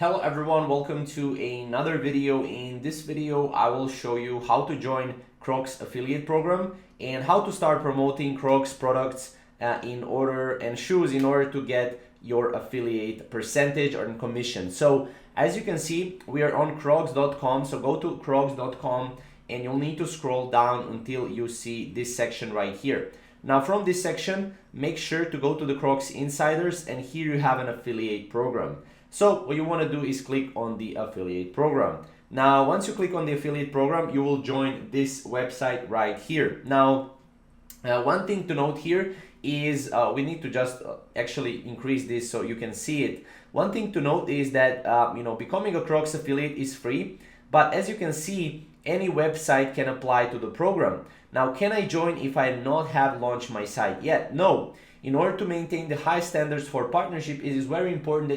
Hello everyone, welcome to another video. In this video, I will show you how to join Crocs affiliate program and how to start promoting Crocs products and shoes in order to get your affiliate percentage or commission. So as you can see, we are on crocs.com. So go to crocs.com and you'll need to scroll down until you see this section right here. Now from this section, make sure to go to the Crocs Insiders, and here you have an affiliate program. So what you want to do is click on the affiliate program. Now, once you click on the affiliate program, you will join this website right here. Now, one thing to note here is we need to just actually increase this so you can see it. One thing to note is that becoming a Crocs affiliate is free, but as you can see, any website can apply to the program. Now, can I join if I not have launched my site yet? No. In order to maintain the high standards for partnership, it is very important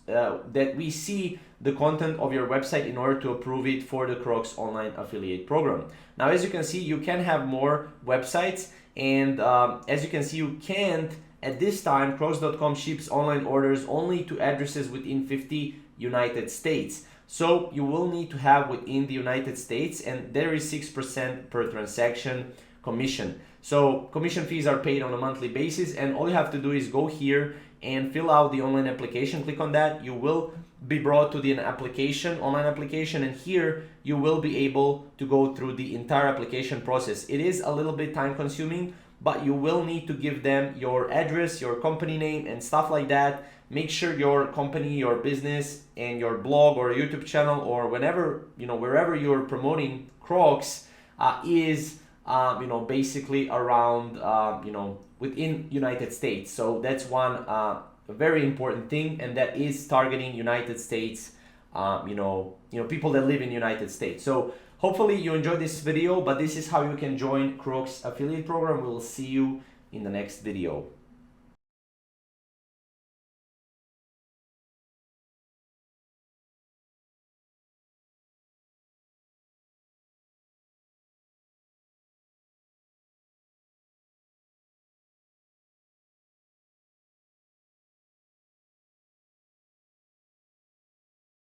that we see the content of your website in order to approve it for the Crocs online affiliate program. Now, as you can see, you can have more websites, and as you can see, you can't at this time. Crocs.com ships online orders only to addresses within 50 United States. So you will need to have within the United States, and there is 6% per transaction commission. So commission fees are paid on a monthly basis, and all you have to do is go here and fill out the online application. Click on that. You will be brought to the online application, and here you will be able to go through the entire application process. It is a little bit time consuming, but you will need to give them your address, your company name, and stuff like that. Make sure your company, your business, and your blog or YouTube channel, or wherever you're promoting Crocs is basically around within United States. So that's one very important thing, and that is targeting United States, people that live in United States. So hopefully you enjoyed this video, but this is how you can join Crocs affiliate program. We will see you in the next video.